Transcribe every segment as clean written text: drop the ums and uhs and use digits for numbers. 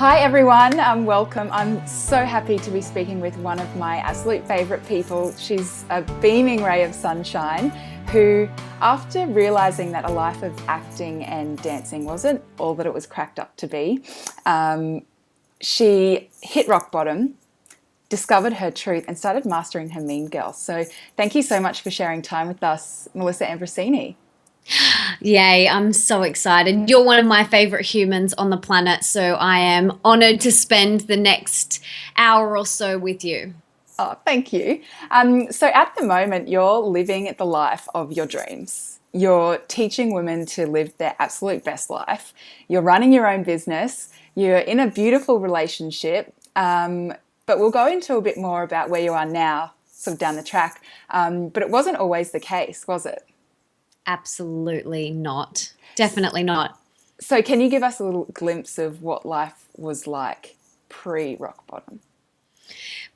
Hi everyone, welcome. I'm so happy to be speaking with one of my absolute favourite people. She's a beaming ray of sunshine who, after realising that a life of acting and dancing wasn't all that it was cracked up to be, she hit rock bottom, discovered her truth and started mastering her mean girl. So thank you so much for sharing time with us, Melissa Ambrosini. Yay, I'm so excited. You're one of my favorite humans on the planet, so I am honored to spend the next hour or so with you. Oh, thank you. So at the moment, you're living the life of your dreams. You're teaching women to live their absolute best life. You're running your own business. You're in a beautiful relationship. But we'll go into a bit more about where you are now, sort of down the track. But it wasn't always the case, was it? Absolutely not. Definitely not. So can you give us a little glimpse of what life was like pre-rock bottom?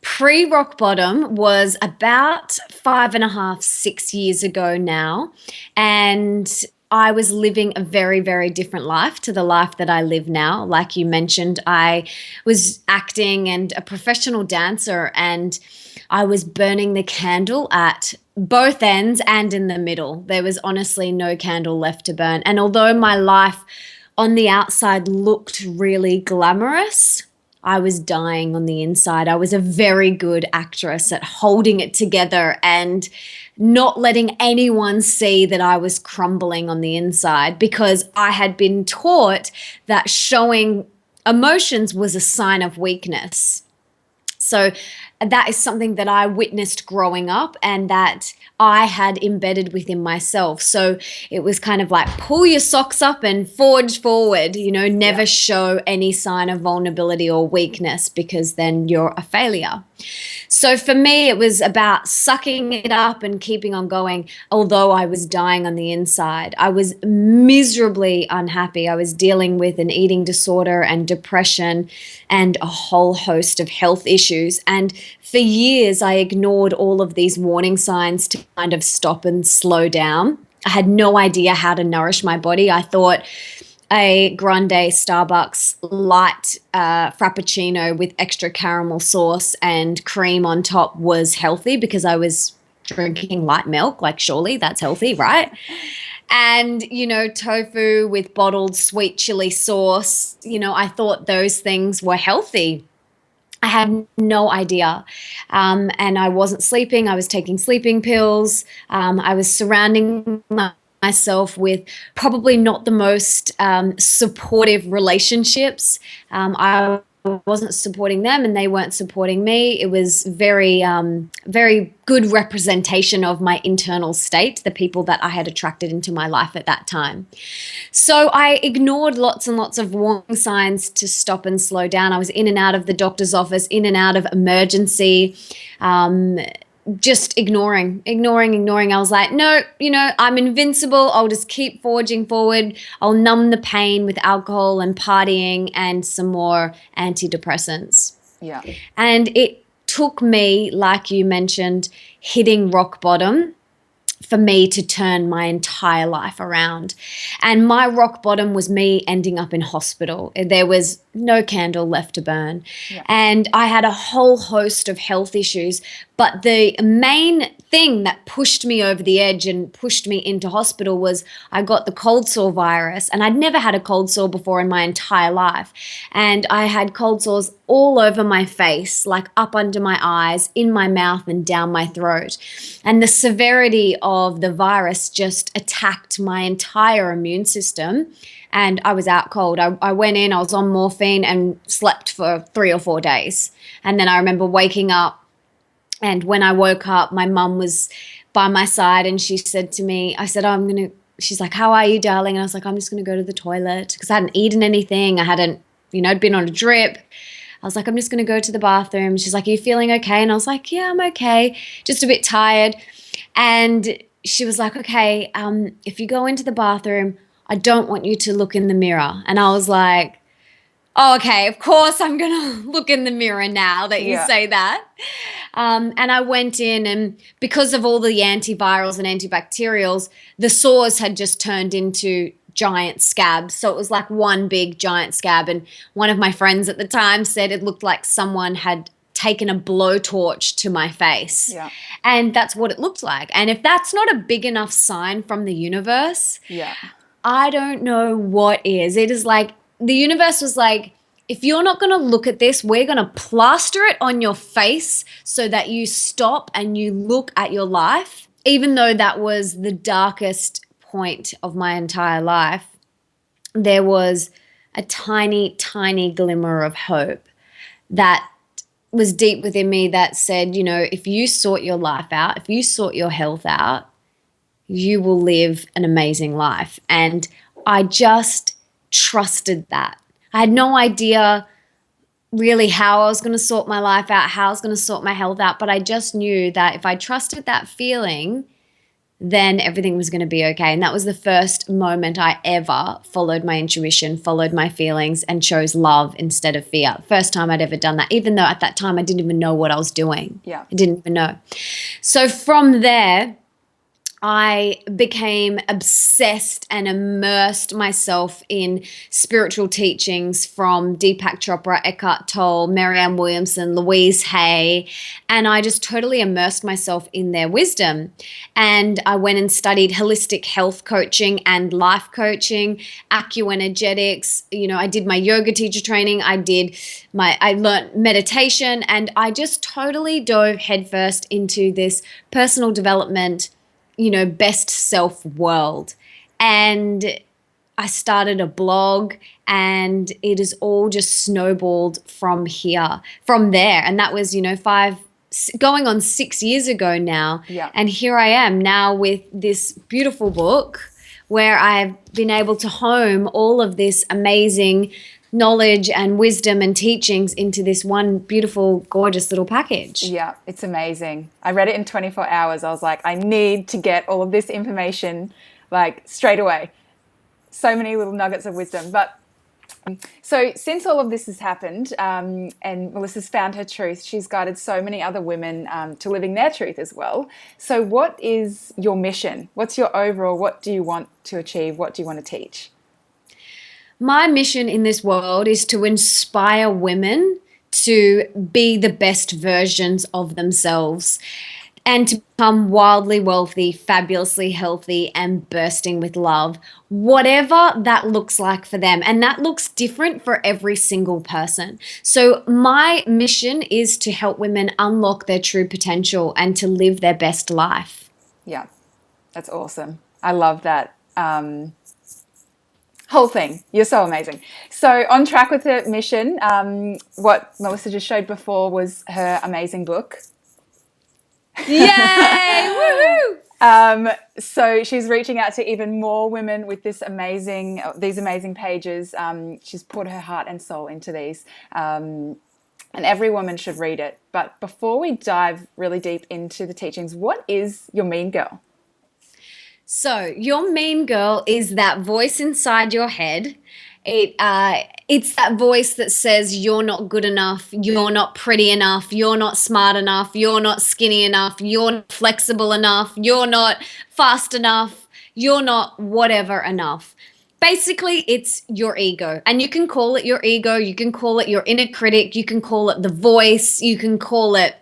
Pre rock bottom was about 5.5, 6 years ago now. And I was living a very, very different life to the life that I live now. Like you mentioned, I was acting and a professional dancer, and I was burning the candle at both ends and in the middle. There was honestly no candle left to burn. And although my life on the outside looked really glamorous, I was dying on the inside. I was a very good actress at holding it together and not letting anyone see that I was crumbling on the inside, because I had been taught that showing emotions was a sign of weakness. So that is something that I witnessed growing up and that I had embedded within myself. So it was kind of like pull your socks up and forge forward, Yeah. never show any sign of vulnerability or weakness, because then you're a failure. So for me, it was about sucking it up and keeping on going, although I was dying on the inside. I was miserably unhappy. I was dealing with an eating disorder and depression and a whole host of health issues. And for years, I ignored all of these warning signs to kind of stop and slow down. I had no idea how to nourish my body. I thought a grande Starbucks light frappuccino with extra caramel sauce and cream on top was healthy, because I was drinking light milk. Like, surely that's healthy, right? And, tofu with bottled sweet chili sauce, I thought those things were healthy. I had no idea. And I wasn't sleeping. I was taking sleeping pills. I was surrounding myself with probably not the most supportive relationships. I wasn't supporting them and they weren't supporting me. It was very good representation of my internal state, the people that I had attracted into my life at that time. So I ignored lots and lots of warning signs to stop and slow down. I was in and out of the doctor's office, in and out of emergency, just ignoring. I was like, no, I'm invincible. I'll just keep forging forward. I'll numb the pain with alcohol and partying and some more antidepressants. Yeah. And it took me, like you mentioned, hitting rock bottom for me to turn my entire life around. And my rock bottom was me ending up in hospital. There was no candle left to burn. Yeah. And I had a whole host of health issues. But the main thing that pushed me over the edge and pushed me into hospital was I got the cold sore virus. And I'd never had a cold sore before in my entire life. And I had cold sores all over my face, like up under my eyes, in my mouth, and down my throat. And the severity of the virus just attacked my entire immune system. And I was out cold. I went in, I was on morphine and slept for 3 or 4 days. And then I remember waking up. And when I woke up, my mum was by my side and she said to me, I said, she's like, how are you, darling? And I was like, I'm just going to go to the toilet, because I hadn't eaten anything. I hadn't, been on a drip. I was like, I'm just going to go to the bathroom. She's like, are you feeling okay? And I was like, yeah, I'm okay. Just a bit tired. And she was like, okay, if you go into the bathroom, I don't want you to look in the mirror. And I was like, oh, okay, of course I'm going to look in the mirror now that you Yeah. say that. And I went in, and because of all the antivirals and antibacterials, the sores had just turned into giant scabs. So it was like one big giant scab. And one of my friends at the time said it looked like someone had taken a blowtorch to my face. Yeah. And that's what it looked like. And if that's not a big enough sign from the universe, Yeah. I don't know what is. It is like the universe was like, if you're not going to look at this, we're going to plaster it on your face so that you stop and you look at your life. Even though that was the darkest point of my entire life, there was a tiny, tiny glimmer of hope that was deep within me that said, if you sort your life out, if you sort your health out, you will live an amazing life. And I just trusted that. I had no idea really how I was going to sort my life out, how I was going to sort my health out, but I just knew that if I trusted that feeling, then everything was going to be okay. And that was the first moment I ever followed my intuition, followed my feelings, and chose love instead of fear. First time I'd ever done that, even though at that time I didn't even know what I was doing. Yeah. I didn't even know. So from there, I became obsessed and immersed myself in spiritual teachings from Deepak Chopra, Eckhart Tolle, Marianne Williamson, Louise Hay, and I just totally immersed myself in their wisdom. And I went and studied holistic health coaching and life coaching, acuenergetics. I did my yoga teacher training. I learned meditation, and I just totally dove headfirst into this personal development best self world. And I started a blog, and it is all just snowballed from there. And that was, going on 6 years ago now. Yeah. And here I am now with this beautiful book where I've been able to home all of this amazing knowledge and wisdom and teachings into this one beautiful, gorgeous little package. Yeah, it's amazing. I read it in 24 hours. I was like, I need to get all of this information like straight away. So many little nuggets of wisdom. But so since all of this has happened and Melissa's found her truth, she's guided so many other women to living their truth as well. So what is your mission? What's your overall, what do you want to achieve? What do you want to teach? My mission in this world is to inspire women to be the best versions of themselves and to become wildly wealthy, fabulously healthy, and bursting with love, whatever that looks like for them. And that looks different for every single person. So my mission is to help women unlock their true potential and to live their best life. Yeah, that's awesome. I love that. Whole thing. You're so amazing. So on track with her mission, what Melissa just showed before was her amazing book. Yay! Woohoo! So she's reaching out to even more women with these amazing pages. She's put her heart and soul into these, and every woman should read it. But before we dive really deep into the teachings, what is your mean girl? So your mean girl is that voice inside your head. It's that voice that says you're not good enough, you're not pretty enough, you're not smart enough, you're not skinny enough, you're not flexible enough, you're not fast enough, you're not whatever enough. Basically, it's your ego. And you can call it your ego, you can call it your inner critic, you can call it the voice, you can call it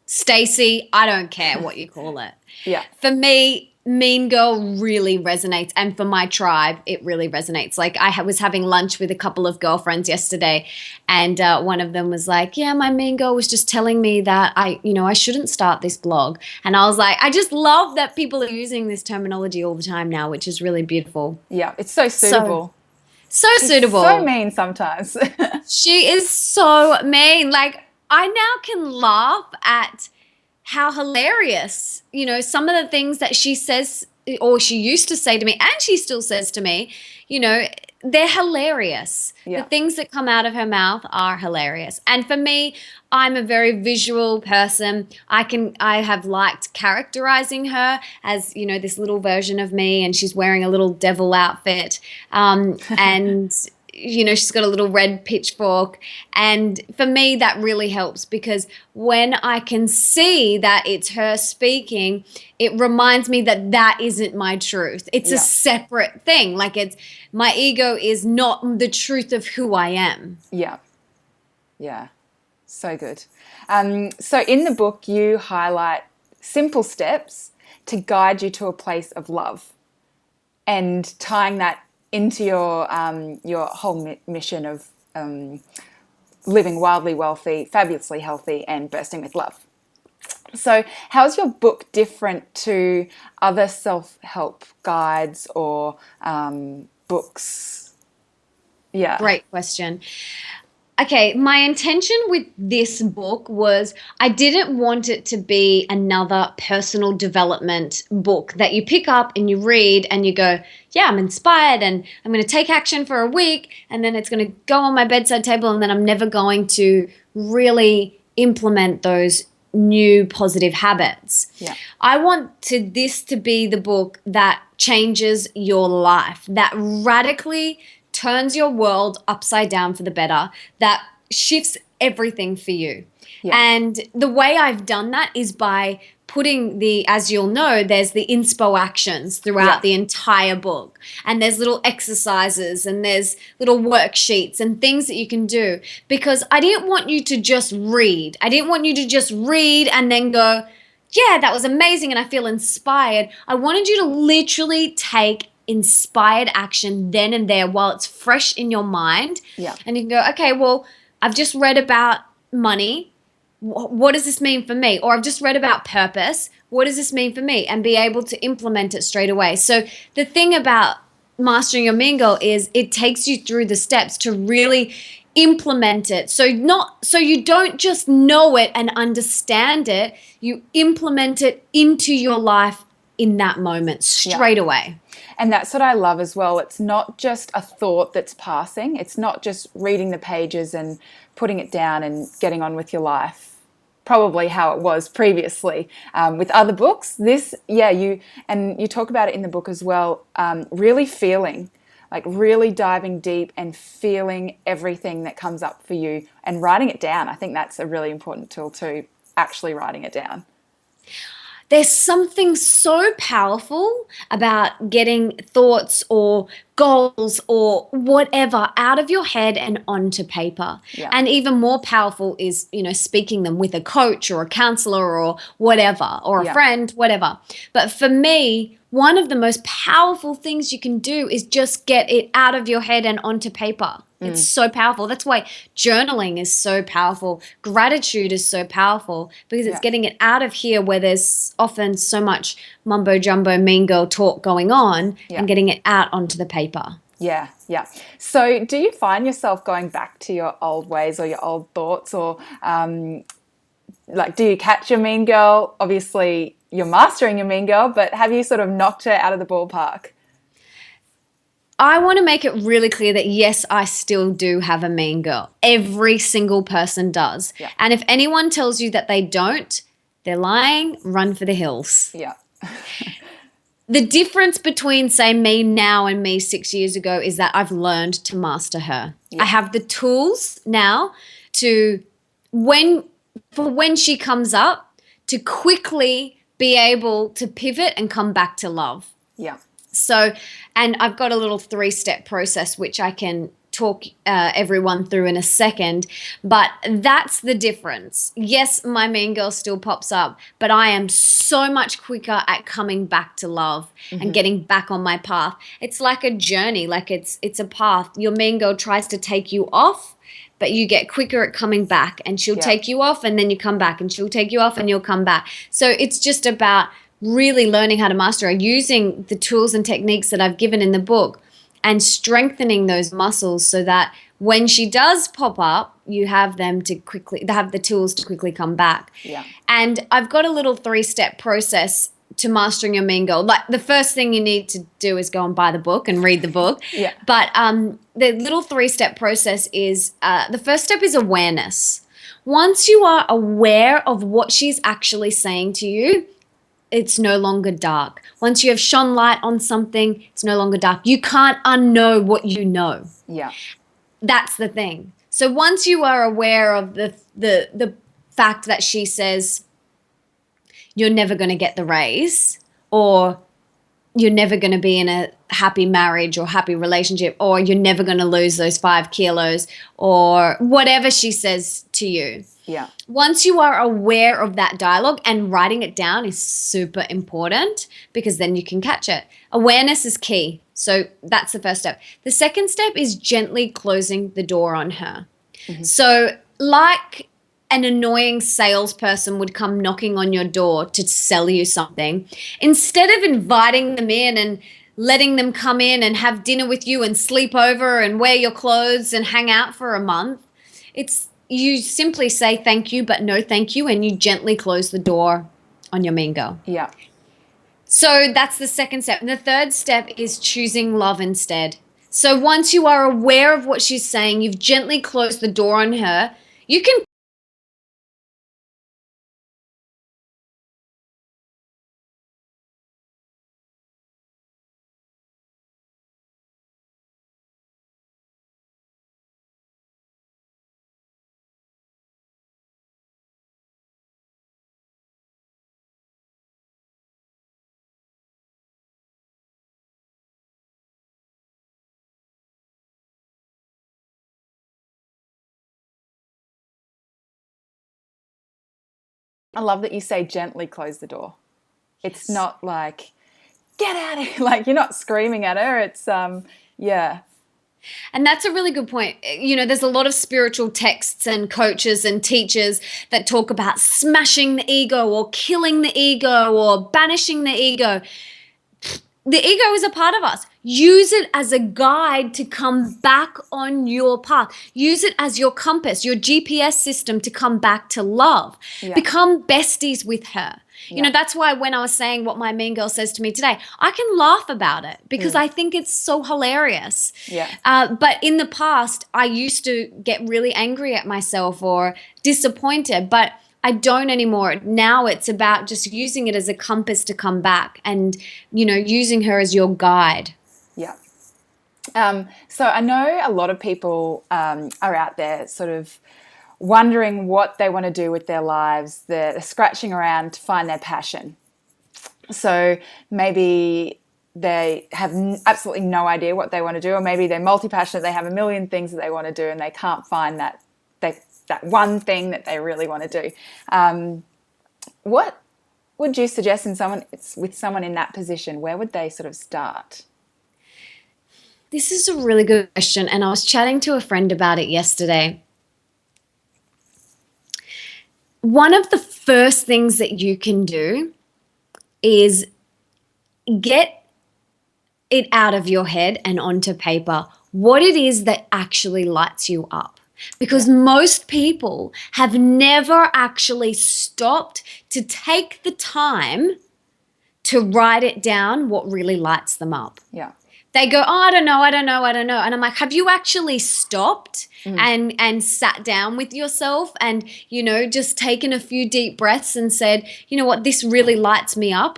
Stacy. I don't care what you call it. Yeah. For me, mean girl really resonates, and for my tribe it really resonates. Like I was having lunch with a couple of girlfriends yesterday, and one of them was like, yeah, my mean girl was just telling me that I shouldn't start this blog. And I was like, I just love that people are using this terminology all the time now, which is really beautiful. Yeah, it's so suitable. So suitable. So mean sometimes. She is so mean. Like I now can laugh at how hilarious, some of the things that she says, or she used to say to me, and she still says to me, they're hilarious. Yeah. The things that come out of her mouth are hilarious. And for me, I'm a very visual person. I have liked characterizing her as, this little version of me, and she's wearing a little devil outfit. And she's got a little red pitchfork. And for me, that really helps, because when I can see that it's her speaking, it reminds me that that isn't my truth. It's a separate thing. Like, my ego is not the truth of who I am. Yeah. Yeah. So good. So in the book, you highlight simple steps to guide you to a place of love, and tying that into your whole mission of living wildly wealthy, fabulously healthy, and bursting with love. So how's your book different to other self-help guides or books? Yeah. Great question. Okay, my intention with this book was I didn't want it to be another personal development book that you pick up and you read and you go, yeah, I'm inspired and I'm going to take action for a week, and then it's going to go on my bedside table, and then I'm never going to really implement those new positive habits. Yeah. I want this to be the book that changes your life, that radically turns your world upside down for the better, that shifts everything for you. Yeah. And the way I've done that is by putting as you'll know, there's the inspo actions throughout the entire book. And there's little exercises and there's little worksheets and things that you can do. Because I didn't want you to just read. I didn't want you to just read and then go, yeah, that was amazing and I feel inspired. I wanted you to literally take inspired action then and there while it's fresh in your mind. Yeah. And you can go, okay, well, I've just read about money. What does this mean for me? Or I've just read about purpose. What does this mean for me? And be able to implement it straight away. So the thing about Mastering Your Mean Girl is it takes you through the steps to really implement it. So you don't just know it and understand it, you implement it into your life in that moment straight away. And that's what I love as well. It's not just a thought that's passing. It's not just reading the pages and putting it down and getting on with your life, probably how it was previously with other books. You talk about it in the book as well, really feeling, like really diving deep and feeling everything that comes up for you and writing it down. I think that's a really important tool too, actually writing it down. There's something so powerful about getting thoughts or goals or whatever out of your head and onto paper. Yeah. And even more powerful is, speaking them with a coach or a counselor or whatever, or a friend, whatever. But for me, one of the most powerful things you can do is just get it out of your head and onto paper. It's so powerful. That's why journaling is so powerful. Gratitude is so powerful, because it's getting it out of here where there's often so much mumbo jumbo mean girl talk going on, and getting it out onto the paper. Yeah, yeah. So do you find yourself going back to your old ways or your old thoughts, or do you catch your mean girl? Obviously you're mastering your mean girl, but have you sort of knocked her out of the ballpark? I want to make it really clear that yes, I still do have a mean girl. Every single person does. Yeah. And if anyone tells you that they don't, they're lying. Run for the hills. Yeah. The difference between, say, me now and me 6 years ago is that I've learned to master her. Yeah. I have the tools now to, when she comes up, to quickly be able to pivot and come back to love. Yeah. So, and I've got a little 3-step process which I can talk everyone through in a second, but that's the difference. Yes, my mean girl still pops up, but I am so much quicker at coming back to love and getting back on my path. It's like a journey, like it's a path. Your mean girl tries to take you off, but you get quicker at coming back, and she'll take you off and then you come back, and she'll take you off and you'll come back. So it's just about really learning how to master her, using the tools and techniques that I've given in the book and strengthening those muscles so that when she does pop up, you have the tools to quickly come back. Yeah. And I've got a little 3-step process to mastering your mean girl. Like, the first thing you need to do is go and buy the book and read the book. Yeah. But the little 3-step process is, the first step is awareness. Once you are aware of what she's actually saying to you, it's no longer dark. Once you have shone light on something, it's no longer dark. You can't unknow what you know. Yeah. That's the thing. So once you are aware of the fact that she says you're never going to get the raise, or you're never going to be in a happy marriage or happy relationship, or you're never going to lose those 5 kilos, or whatever she says to you. Yeah. Once you are aware of that dialogue, and writing it down is super important because then you can catch it. Awareness is key. So that's the first step. The second step is gently closing the door on her. Mm-hmm. So like an annoying salesperson would come knocking on your door to sell you something, instead of inviting them in and letting them come in and have dinner with you and sleep over and wear your clothes and hang out for a month, you simply say thank you, but no thank you, and you gently close the door on your mean girl. Yeah. So that's the second step. And the third step is choosing love instead. So once you are aware of what she's saying, you've gently closed the door on her, you can I love that you say gently close the door. It's not like, get out of here. Like, you're not screaming at her. It's, yeah. And that's a really good point. You know, there's a lot of spiritual texts and coaches and teachers that talk about smashing the ego or killing the ego or banishing the ego. The ego is a part of us. Use it as a guide to come back on your path. Use it as your compass, your GPS system to come back to love. Yeah. Become besties with her. Yeah. You know, that's why when I was saying what my mean girl says to me today, I can laugh about it because I think it's so hilarious. Yeah. But in the past, I used to get really angry at myself or disappointed, but I don't anymore. Now it's about just using it as a compass to come back and, you know, using her as your guide. Yeah. So I know a lot of people are out there sort of wondering what they want to do with their lives. They're scratching around to find their passion. So maybe they have absolutely no idea what they want to do, or maybe they're multi-passionate. They have a million things that they want to do and they can't find that one thing that they really want to do. What would you suggest with someone in that position? Where would they sort of start? This is a really good question, and I was chatting to a friend about it yesterday. One of the first things that you can do is get it out of your head and onto paper what it is that actually lights you up. Because most people have never actually stopped to take the time to write it down, what really lights them up. Yeah. They go, oh, I don't know. And I'm like, have you actually stopped and sat down with yourself and, you know, just taken a few deep breaths and said, you know what, this really lights me up.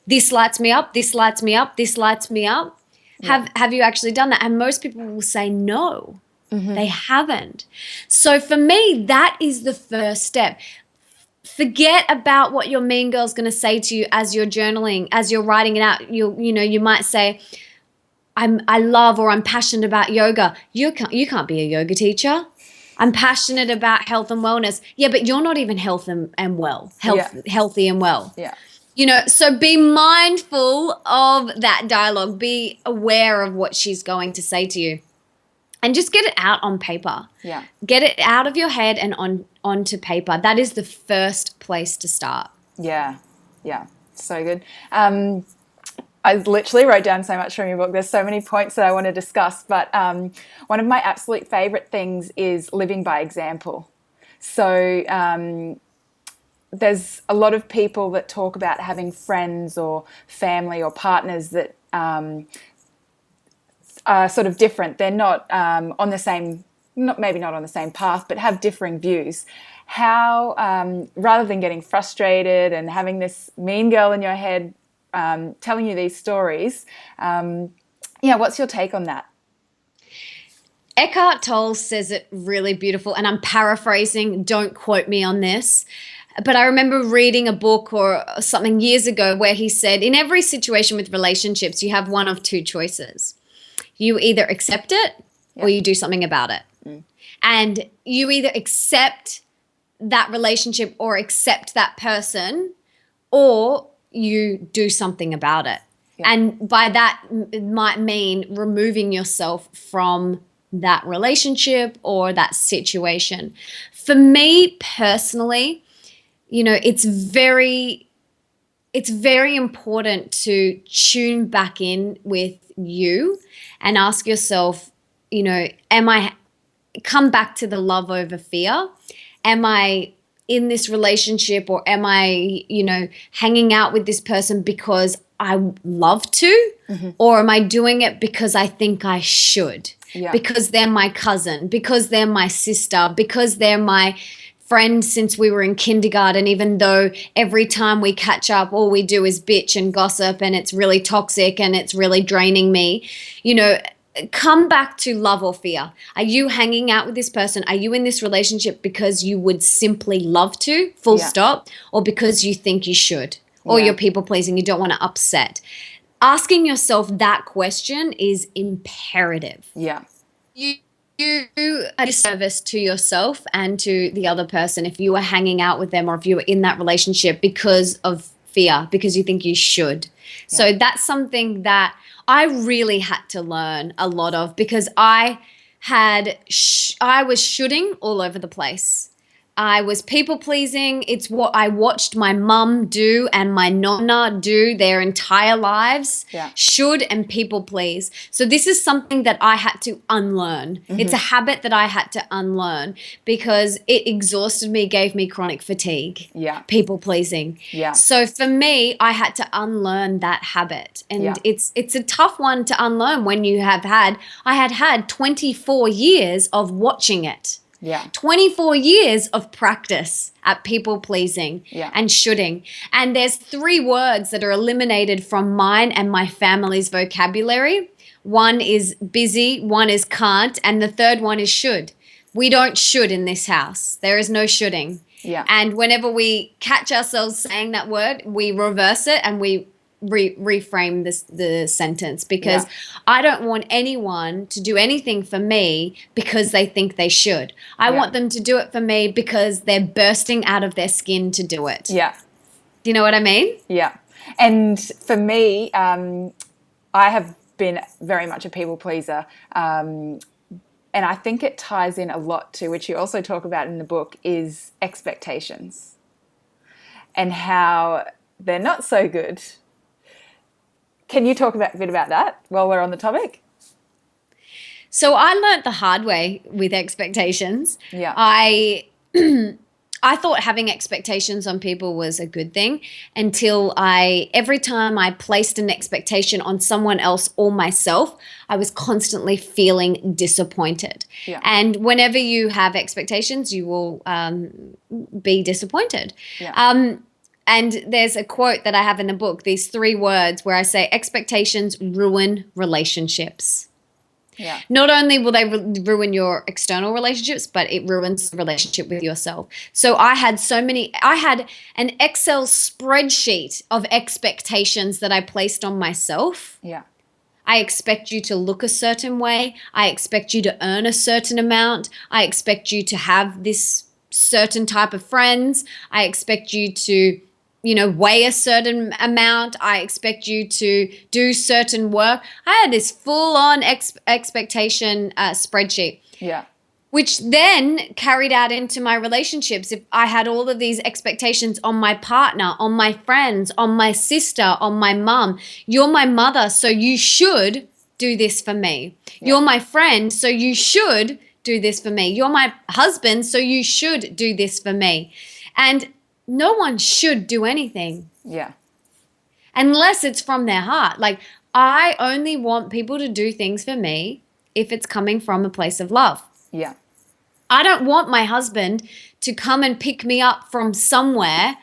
This lights me up, this lights me up, this lights me up. Yeah. Have you actually done that? And most people will say no. Mm-hmm. They haven't. So for me, that is the first step. Forget about what your mean girl's going to say to you as you're journaling, as you're writing it out. You might say, I love or I'm passionate about yoga. You can't be a yoga teacher. I'm passionate about health and wellness. Yeah, but you're not even healthy and well. Yeah. You know, so be mindful of that dialogue. Be aware of what she's going to say to you. And just get it out on paper. Yeah. Get it out of your head and onto paper. That is the first place to start. Yeah. Yeah. So good. I literally wrote down so much from your book. There's so many points that I want to discuss, but one of my absolute favorite things is living by example. So there's a lot of people that talk about having friends or family or partners that are sort of different. They're not on the same, maybe not on the same path, but have differing views. How, rather than getting frustrated and having this mean girl in your head telling you these stories, what's your take on that? Eckhart Tolle says it really beautiful, and I'm paraphrasing, don't quote me on this. But I remember reading a book or something years ago where he said, in every situation with relationships, you have one of two choices. You either accept it or Yeah. you do something about it. And you either accept that relationship or accept that person, or you do something about it. Yeah. And by that, it might mean removing yourself from that relationship or that situation. For me personally, it's very important to tune back in with you and ask yourself, am I come back to the love over fear? Am I in this relationship, or am I, hanging out with this person because I love to? Or am I doing it because I think I should? Yeah. Because they're my cousin, because they're my sister, because they're my friend since we were in kindergarten, even though every time we catch up, all we do is bitch and gossip, and it's really toxic and it's really draining me. Come back to love or fear. Are you hanging out with this person? Are you in this relationship because you would simply love to, full Yeah. stop, or because you think you should, or Yeah. you're people pleasing, you don't want to upset? Asking yourself that question is imperative. Yeah. You do a disservice to yourself and to the other person if you are hanging out with them, or if you are in that relationship because of fear, because you think you should. So that's something that I really had to learn a lot of, because I was shooting all over the place. I was people pleasing. It's what I watched my mum do and my nonna do their entire lives. Yeah. Should and people please. So this is something that I had to unlearn. It's a habit that I had to unlearn because it exhausted me, gave me chronic fatigue. Yeah. People pleasing. Yeah. So for me, I had to unlearn that habit. And it's a tough one to unlearn when I had 24 years of watching it. Yeah. 24 years of practice at people pleasing and shoulding. And there's 3 words that are eliminated from mine and my family's vocabulary. One is busy, one is can't, and the third one is should. We don't should in this house. There is no shoulding. Yeah. And whenever we catch ourselves saying that word, we reverse it and we reframe the sentence, because I don't want anyone to do anything for me because they think they should. I want them to do it for me because they're bursting out of their skin to do it. Yeah. Do you know what I mean? Yeah. And for me, I have been very much a people pleaser. And I think it ties in a lot to, which you also talk about in the book, is expectations and how they're not so good. Can you talk a bit about that while we're on the topic? So I learnt the hard way with expectations. Yeah. I thought having expectations on people was a good thing until every time I placed an expectation on someone else or myself, I was constantly feeling disappointed. Yeah. And whenever you have expectations, you will be disappointed. Yeah. And there's a quote that I have in the book, these 3 words where I say expectations ruin relationships. Yeah. Not only will they ruin your external relationships, but it ruins the relationship with yourself. So I had an Excel spreadsheet of expectations that I placed on myself. Yeah. I expect you to look a certain way. I expect you to earn a certain amount. I expect you to have this certain type of friends. I expect you to weigh a certain amount. I expect you to do certain work. I had this full-on expectation spreadsheet. Yeah. Which then carried out into my relationships. If I had all of these expectations on my partner, on my friends, on my sister, on my mum. You're my mother, so you should do this for me. Yeah. You're my friend, so you should do this for me. You're my husband, so you should do this for me. And no one should do anything. Yeah. Unless it's from their heart. Like, I only want people to do things for me if it's coming from a place of love. Yeah. I don't want my husband to come and pick me up from somewhere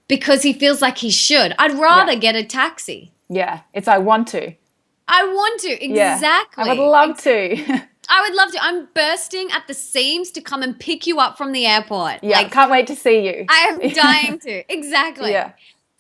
because he feels like he should. I'd rather get a taxi. Yeah. It's I want to. I want to. Exactly. Yeah. I would love to. I would love to. I'm bursting at the seams to come and pick you up from the airport. Yeah, Like, can't wait to see you. I am dying to. Exactly. Yeah.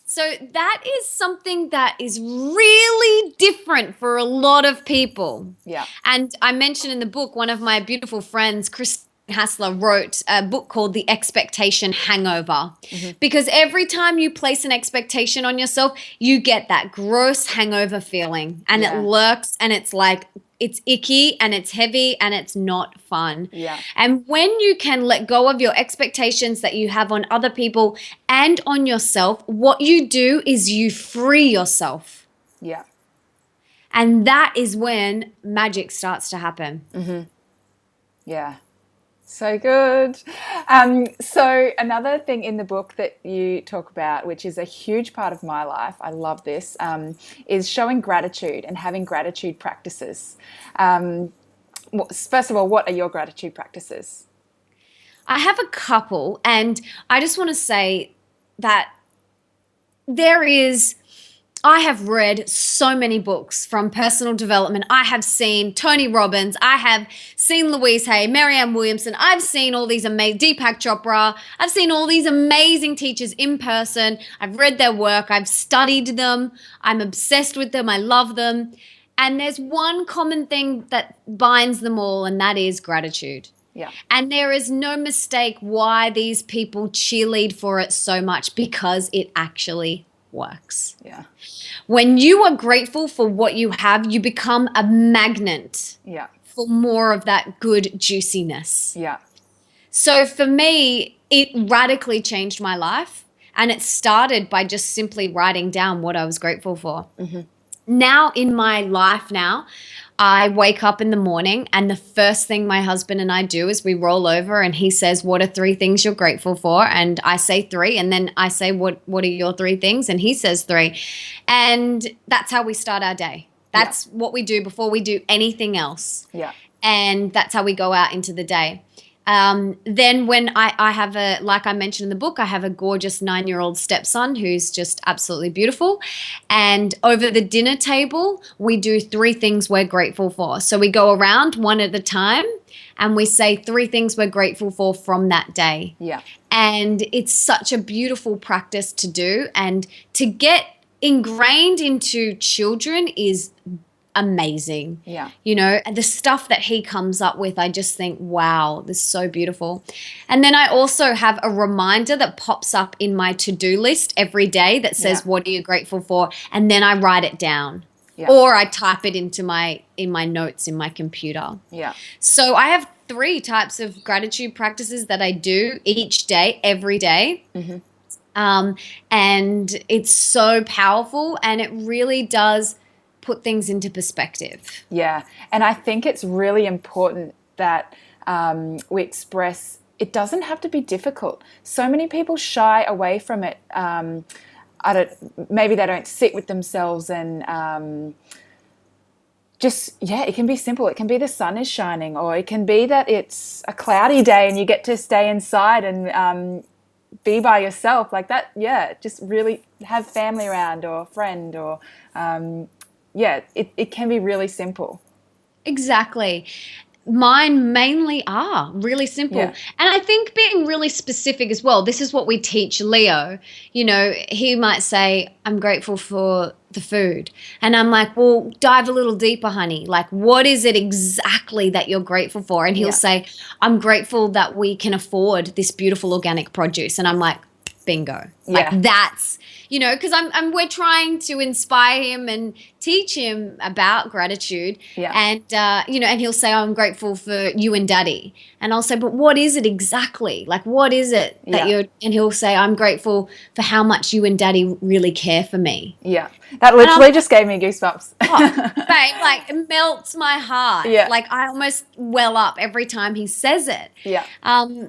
So that is something that is really different for a lot of people. Yeah. And I mentioned in the book, one of my beautiful friends, Christine Hassler, wrote a book called The Expectation Hangover. Because every time you place an expectation on yourself, you get that gross hangover feeling, and it lurks, and it's like, it's icky and it's heavy and it's not fun. Yeah. And when you can let go of your expectations that you have on other people and on yourself, what you do is you free yourself. Yeah. And that is when magic starts to happen. Yeah. So good. So another thing in the book that you talk about, which is a huge part of my life, I love this, is showing gratitude and having gratitude practices. First of all, what are your gratitude practices? I have a couple, and I just want to say that I have read so many books from personal development. I have seen Tony Robbins. I have seen Louise Hay, Marianne Williamson. I've seen all these amazing, Deepak Chopra. I've seen all these amazing teachers in person. I've read their work. I've studied them. I'm obsessed with them. I love them. And there's one common thing that binds them all, and that is gratitude. Yeah. And there is no mistake why these people cheerlead for it so much, because it actually works. Yeah. When you are grateful for what you have, you become a magnet for more of that good juiciness. Yeah. So for me, it radically changed my life, and it started by just simply writing down what I was grateful for. Now in my life now, I wake up in the morning, and the first thing my husband and I do is we roll over, and he says, what are 3 things you're grateful for? And I say 3, and then I say, what are your 3 things? And he says 3. And that's how we start our day. That's what we do before we do anything else. Yeah. And that's how we go out into the day. Then when I have like I mentioned in the book, I have a gorgeous 9-year-old stepson who's just absolutely beautiful. And over the dinner table, we do 3 things we're grateful for. So we go around one at a time, and we say 3 things we're grateful for from that day. Yeah. And it's such a beautiful practice to do, and to get ingrained into children is amazing. Yeah. You know, the stuff that he comes up with, I just think, wow, this is so beautiful. And then I also have a reminder that pops up in my to-do list every day that says, what are you grateful for? And then I write it down. Yeah. Or I type it into my notes in my computer. Yeah. So I have 3 types of gratitude practices that I do each day, every day. And it's so powerful, and it really does put things into perspective. Yeah. And I think it's really important that we express, it doesn't have to be difficult. So many people shy away from it. Maybe they don't sit with themselves, and it can be simple. It can be the sun is shining, or it can be that it's a cloudy day and you get to stay inside and be by yourself like that. Yeah. Just really have family around, or a friend, or it can be really simple. Exactly. Mine mainly are really simple. Yeah. And I think being really specific as well. This is what we teach Leo. You know, he might say, I'm grateful for the food. And I'm like, well, dive a little deeper, honey. Like, what is it exactly that you're grateful for? And he'll say, I'm grateful that we can afford this beautiful organic produce. And I'm like, bingo. Like, that's, you know, because we're trying to inspire him and teach him about gratitude. Yeah. And, you know, and he'll say, I'm grateful for you and daddy. And I'll say, but what is it exactly? Like, what is it that and he'll say, I'm grateful for how much you and daddy really care for me. Yeah. That literally just gave me goosebumps. Babe, like, it melts my heart. Yeah. Like, I almost well up every time he says it. Yeah.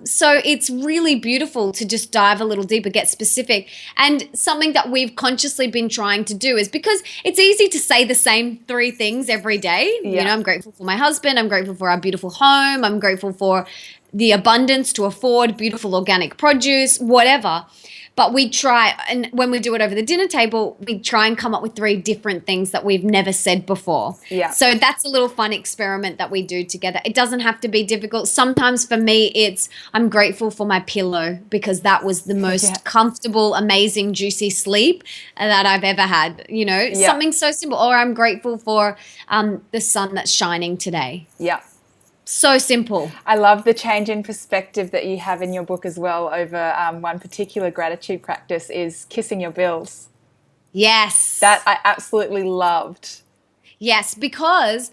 So it's really beautiful to just dive a little deeper, get specific. And something that we've consciously been trying to do is, because it's easy to say the same 3 things every day. Yeah. You know, I'm grateful for my husband. I'm grateful for our beautiful home. I'm grateful for the abundance to afford beautiful organic produce, whatever. But we try, and when we do it over the dinner table, we try and come up with 3 different things that we've never said before. Yeah. So that's a little fun experiment that we do together. It doesn't have to be difficult. Sometimes for me, it's I'm grateful for my pillow because that was the most comfortable, amazing, juicy sleep that I've ever had. You know, something so simple. Or I'm grateful for the sun that's shining today. Yeah. So simple. I love the change in perspective that you have in your book as well over one particular gratitude practice is kissing your bills. Yes. That I absolutely loved. Yes, because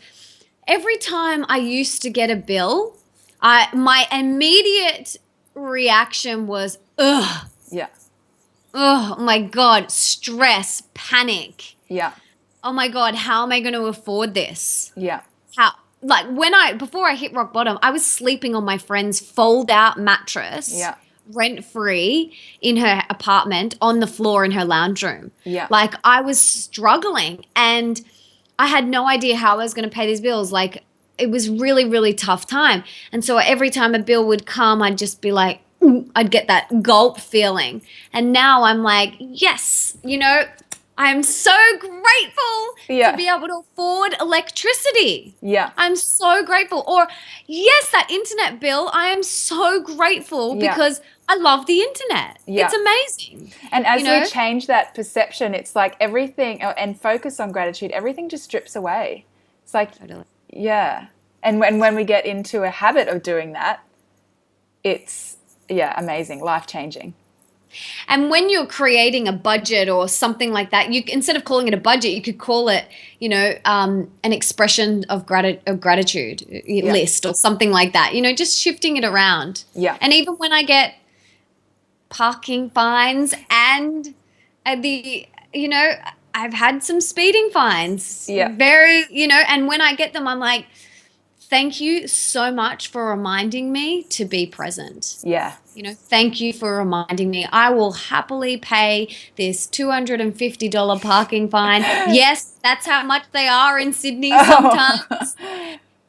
every time I used to get a bill, my immediate reaction was, ugh. Yeah. Oh my God, stress, panic. Yeah. Oh my God, how am I going to afford this? Yeah. How, like before I hit rock bottom, I was sleeping on my friend's fold out mattress, rent free in her apartment on the floor in her lounge room. Yeah. Like I was struggling and I had no idea how I was going to pay these bills. Like it was really, really tough time. And so every time a bill would come, I'd just be like, I'd get that gulp feeling. And now I'm like, yes, you know, I'm so grateful to be able to afford electricity. Yeah. I'm so grateful. Or yes, that internet bill, I am so grateful because I love the internet. Yeah. It's amazing. And as we change that perception, it's like everything and focus on gratitude, everything just strips away. It's like, yeah. And when we get into a habit of doing that, it's, amazing, life-changing. And when you're creating a budget or something like that, you instead of calling it a budget, you could call it, you know, an expression of gratitude list or something like that. You know, just shifting it around. Yeah. And even when I get parking fines and I've had some speeding fines. Yeah. Very, and when I get them, I'm like, thank you so much for reminding me to be present. Yeah. Thank you for reminding me. I will happily pay this $250 parking fine. Yes, that's how much they are in Sydney sometimes.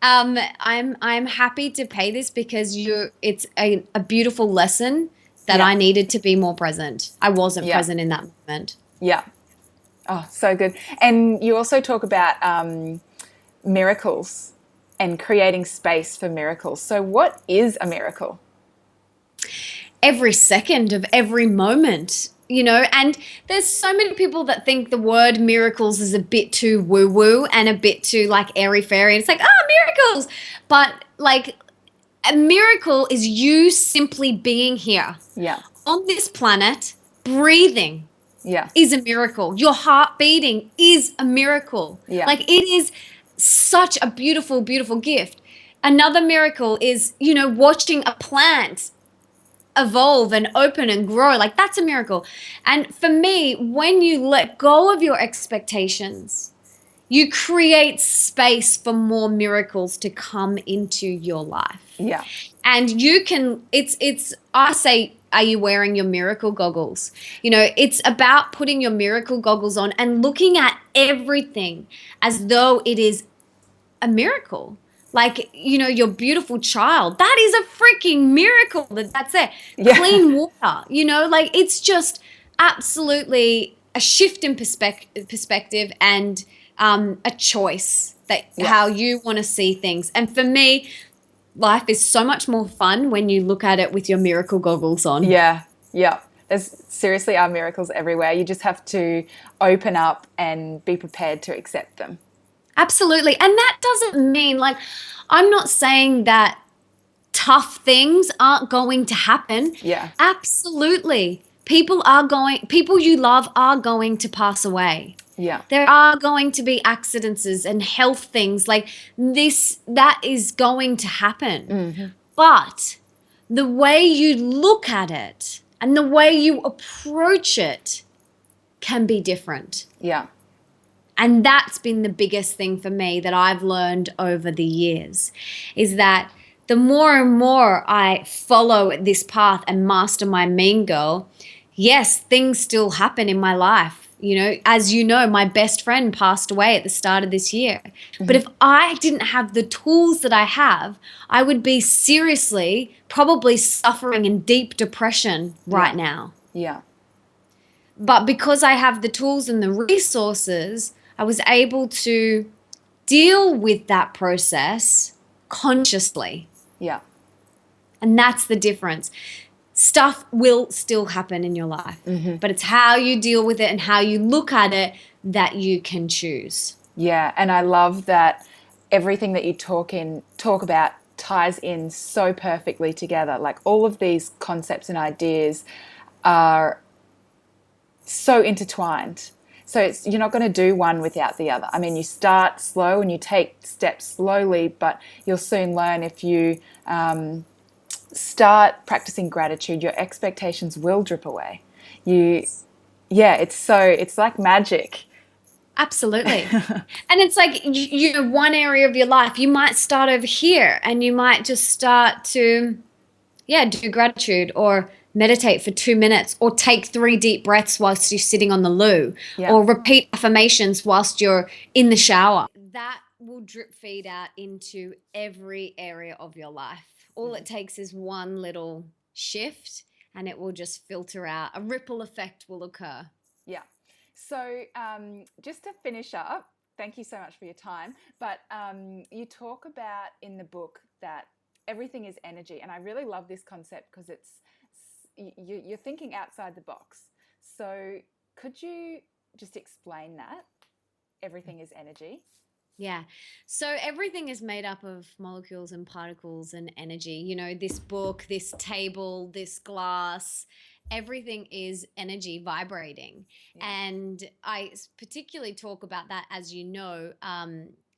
I'm happy to pay this because it's a beautiful lesson that I needed to be more present. I wasn't present in that moment. Yeah. Oh, so good. And you also talk about miracles and creating space for miracles. So what is a miracle? Every second of every moment, and there's so many people that think the word miracles is a bit too woo-woo and a bit too like airy-fairy. It's like, miracles. But like a miracle is you simply being here on this planet, breathing is a miracle. Your heart beating is a miracle. Like it is such a beautiful, beautiful gift. Another miracle is, watching a plant evolve and open and grow. Like that's a miracle. And for me, when you let go of your expectations, you create space for more miracles to come into your life. Yeah. And you can, I say, are you wearing your miracle goggles? It's about putting your miracle goggles on and looking at everything as though it is a miracle. Like, your beautiful child, that is a freaking miracle that's there. Yeah. Clean water, like it's just absolutely a shift in perspective and a choice that how you want to see things. And for me, life is so much more fun when you look at it with your miracle goggles on. Yeah, yeah. There's seriously are miracles everywhere. You just have to open up and be prepared to accept them. Absolutely. And that doesn't mean I'm not saying that tough things aren't going to happen. Yeah. Absolutely. People you love are going to pass away. Yeah. There are going to be accidents and health things like this that is going to happen. Mm-hmm. But the way you look at it and the way you approach it can be different. Yeah. And that's been the biggest thing for me that I've learned over the years is that the more and more I follow this path and master my mean girl, yes, things still happen in my life. As you know, my best friend passed away at the start of this year. Mm-hmm. But if I didn't have the tools that I have, I would be seriously probably suffering in deep depression right now. Yeah. But because I have the tools and the resources, I was able to deal with that process consciously. Yeah. And that's the difference. Stuff will still happen in your life, but it's how you deal with it and how you look at it that you can choose. Yeah, and I love that everything that you talk about ties in so perfectly together. Like all of these concepts and ideas are so intertwined. So you're not going to do one without the other. I mean, you start slow and you take steps slowly, but you'll soon learn if you start practicing gratitude, your expectations will drip away. Yeah, it's like magic. Absolutely. And it's like, you know, one area of your life, you might start over here and you might just start to, yeah, do gratitude or meditate for 2 minutes or take 3 deep breaths whilst you're sitting on the loo Yeah. or repeat affirmations whilst you're in the shower. That will drip feed out into every area of your life. All it takes is one little shift and it will just filter out. A ripple effect will occur. Yeah. So just to finish up, thank you so much for your time. But you talk about in the book that everything is energy, and I really love this concept because you're thinking outside the box. So could you just explain that everything is energy? Yeah. So everything is made up of molecules and particles and energy. You know, this book, this table, this glass, everything is energy vibrating. Yeah. And I particularly talk about that, as you know,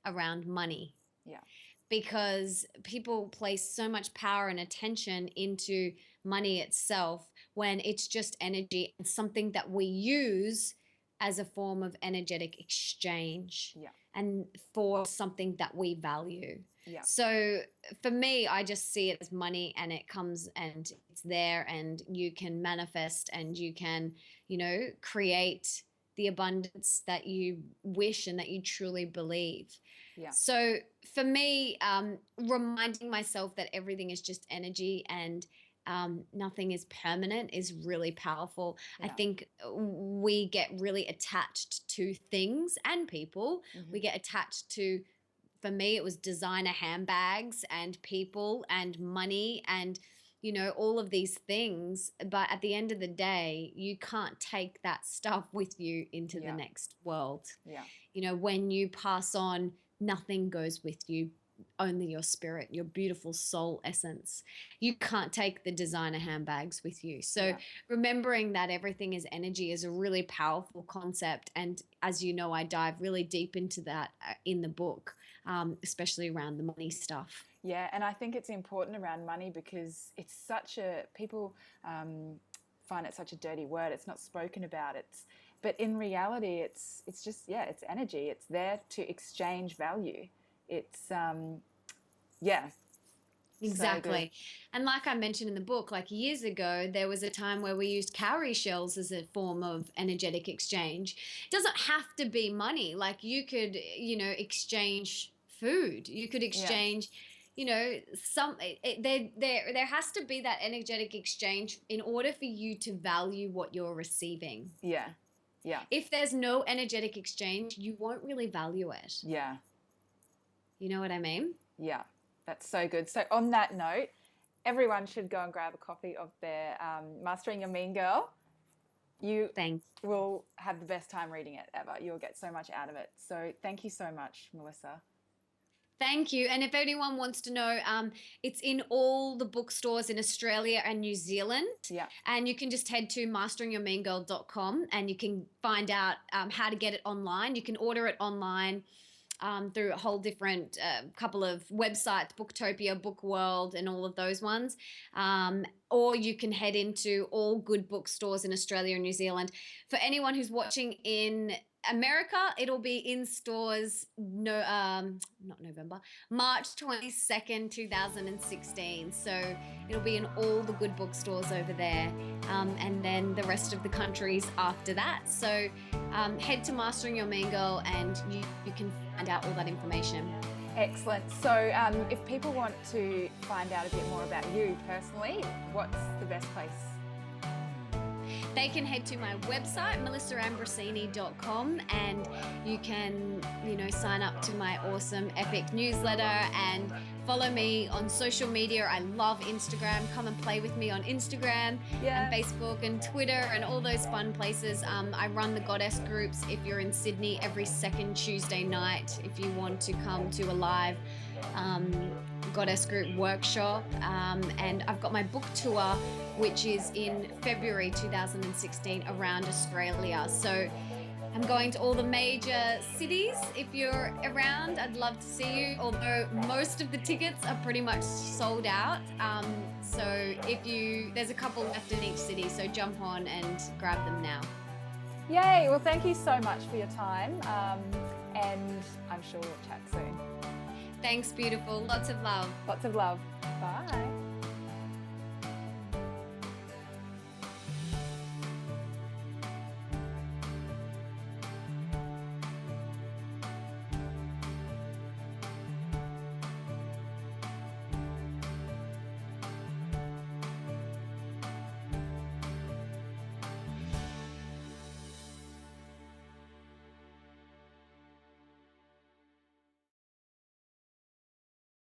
around money, Yeah. because people place so much power and attention into money itself when it's just energy and something that we use as a form of energetic exchange Yeah. and for something that we value. Yeah. So for me, I just see it as money and it comes and it's there and you can manifest and you can, you know, create the abundance that you wish and that you truly believe. Yeah. So for me, reminding myself that everything is just energy and nothing is permanent is really powerful. Yeah. I think we get really attached to things and people. We get attached to, for me, it was designer handbags and people and money and, you know, all of these things. But at the end of the day, you can't take that stuff with you into the Yeah. next world. Yeah. You know, when you pass on, nothing goes with you, only your spirit, your beautiful soul essence. You can't take the designer handbags with you. So Yeah. remembering that everything is energy is a really powerful concept. And as you know, I dive really deep into that in the book, especially around the money stuff. Yeah, and I think it's important around money because it's such a people find it such a dirty word. It's not spoken about. But in reality, it's just it's energy. It's there to exchange value. It's yeah, so good. Exactly. And like I mentioned in the book, like years ago, there was a time where we used cowrie shells as a form of energetic exchange. It doesn't have to be money. Like you could, you know, exchange food. You could Yeah, exchange, you know, there has to be that energetic exchange in order for you to value what you're receiving. yeah, yeah, If there's no energetic exchange, you won't really value it. yeah, You know what I mean? yeah. That's so good. So on that note, everyone should go and grab a copy of their Mastering Your Mean Girl. You Thanks. will have the best time reading it ever. You'll get so much out of it. So thank you so much, Melissa. Thank you. And if anyone wants to know, it's in all the bookstores in Australia and New Zealand. Yeah. And you can just head to masteringyourmeangirl.com and you can find out how to get it online. You can order it online through a whole different couple of websites, Booktopia, Bookworld, and all of those ones. Or you can head into all good bookstores in Australia and New Zealand. For anyone who's watching in America, it'll be in stores not November, March 22nd, 2016. So it'll be in all the good bookstores over there. And then the rest of the countries after that. So head to Mastering Your Mean Girl and you can find out all that information. Excellent. So if people want to find out a bit more about you personally, what's the best place? they can head to my website, melissaambrosini.com, and you can, sign up to my awesome epic newsletter and follow me on social media. I love Instagram. Come and play with me on Instagram and Facebook and Twitter and all those fun places. I run the Goddess groups if you're in Sydney every second Tuesday night if you want to come to a live Goddess group workshop. And I've got my book tour, which is in February 2016 around Australia. So I'm going to all the major cities. If you're around, I'd love to see you, although most of the tickets are pretty much sold out. So there's a couple left in each city, so jump on and grab them now. Yay! Well, thank you so much for your time, and I'm sure we'll chat soon. Thanks, beautiful. Lots of love. Lots of love. Bye.